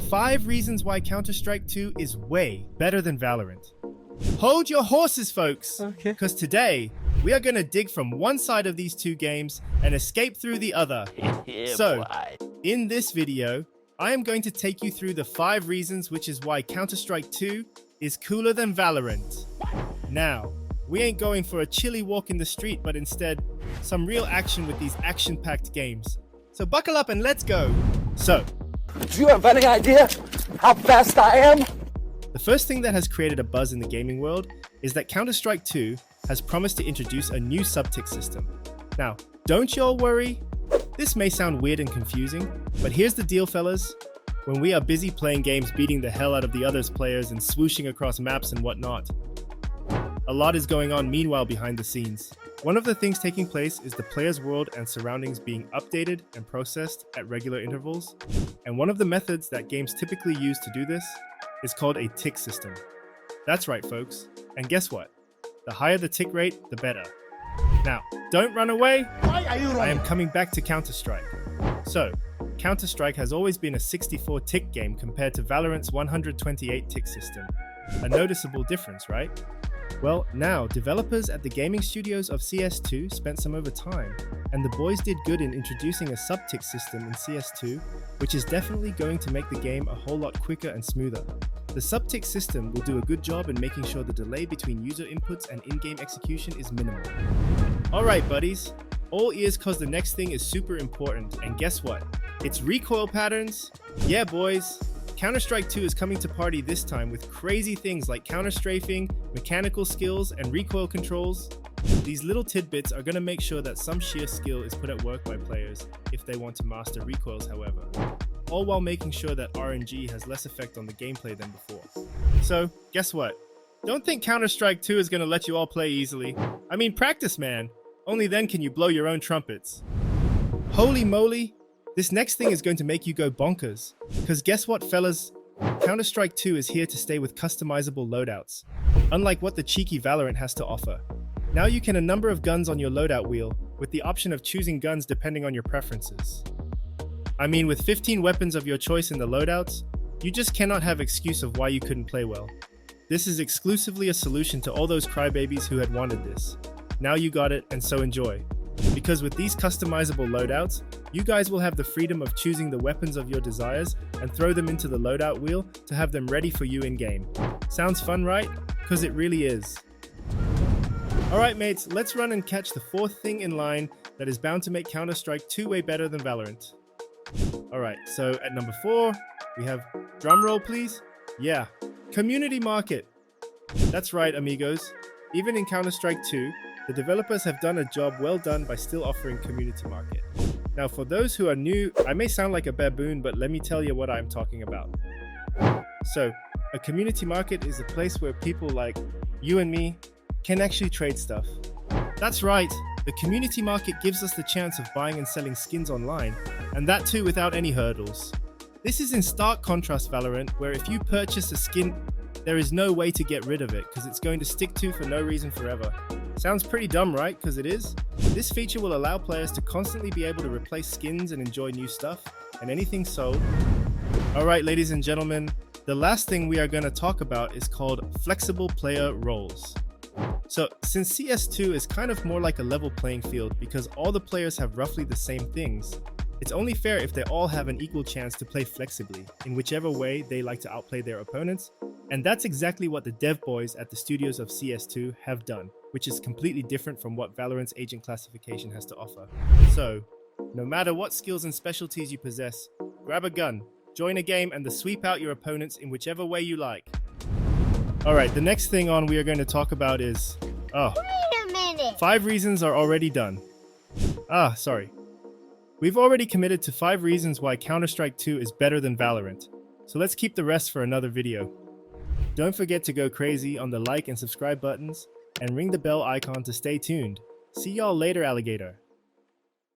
5 reasons why Counter-Strike 2 is way better than Valorant. Hold your horses, folks, because today we are going to dig from one side of these two games and escape through the other. In this video, I am going to take you through the 5 reasons which is why Counter-Strike 2 is cooler than Valorant. Now, we ain't going for a chilly walk in the street, but instead, some real action with these action-packed games. So buckle up and let's go. So, do you have any idea how fast I am? The first thing that has created a buzz in the gaming world is that Counter-Strike 2 has promised to introduce a new sub-tick system. Now, don't y'all worry, this may sound weird and confusing, but here's the deal, fellas. When we are busy playing games beating the hell out of the other's players and swooshing across maps and whatnot, a lot is going on meanwhile behind the scenes. One of the things taking place is the player's world and surroundings being updated and processed at regular intervals, and one of the methods that games typically use to do this is called a tick system. That's right, folks, and guess what? The higher the tick rate, the better. Now, don't run away! Why are you running? I am coming back to Counter-Strike. So, Counter-Strike has always been a 64 tick game compared to Valorant's 128 tick system. A noticeable difference, right? Well, now, developers at the gaming studios of CS2 spent some overtime, and the boys did good in introducing a sub-tick system in CS2, which is definitely going to make the game a whole lot quicker and smoother. The sub-tick system will do a good job in making sure the delay between user inputs and in-game execution is minimal. Alright buddies, all ears cause the next thing is super important, and guess what? It's recoil patterns. Yeah boys, Counter-Strike 2 is coming to party this time with crazy things like counter-strafing, mechanical skills, and recoil controls. These little tidbits are going to make sure that some sheer skill is put at work by players if they want to master recoils, however, all while making sure that RNG has less effect on the gameplay than before. So, guess what? Don't think Counter-Strike 2 is going to let you all play easily. I mean, practice, man. Only then can you blow your own trumpets. Holy moly! This next thing is going to make you go bonkers. Because guess what, fellas? Counter-Strike 2 is here to stay with customizable loadouts, unlike what the cheeky Valorant has to offer. Now you can a number of guns on your loadout wheel, with the option of choosing guns depending on your preferences. I mean, with 15 weapons of your choice in the loadouts, you just cannot have excuse of why you couldn't play well. This is exclusively a solution to all those crybabies who had wanted this. Now you got it, and so enjoy. Because with these customizable loadouts, you guys will have the freedom of choosing the weapons of your desires and throw them into the loadout wheel to have them ready for you in-game. Sounds fun, right? Because it really is. Alright mates, let's run and catch the 4th thing in line that is bound to make Counter-Strike 2 way better than Valorant. Alright, so at number 4, we have, drumroll please? Yeah, community market. That's right amigos, even in Counter-Strike 2, the developers have done a job well done by still offering community market. Now for those who are new, I may sound like a baboon, but let me tell you what I'm talking about. So, a community market is a place where people like you and me can actually trade stuff. That's right, the community market gives us the chance of buying and selling skins online, and that too without any hurdles. This is in stark contrast Valorant, where if you purchase a skin, there is no way to get rid of it because it's going to stick to for no reason forever. Sounds pretty dumb, right? Because it is. This feature will allow players to constantly be able to replace skins and enjoy new stuff, and anything sold. Alright ladies and gentlemen, the last thing we are going to talk about is called flexible player roles. So, since CS2 is kind of more like a level playing field because all the players have roughly the same things, it's only fair if they all have an equal chance to play flexibly, in whichever way they like to outplay their opponents, and that's exactly what the dev boys at the studios of CS2 have done, which is completely different from what Valorant's agent classification has to offer. So, no matter what skills and specialties you possess, grab a gun, join a game, and sweep out your opponents in whichever way you like. Alright, the next thing on we are going to talk about is... Wait a minute! 5 reasons are already done. Sorry. We've already committed to 5 reasons why Counter-Strike 2 is better than Valorant, so let's keep the rest for another video. Don't forget to go crazy on the like and subscribe buttons, and ring the bell icon to stay tuned. See y'all later, alligator.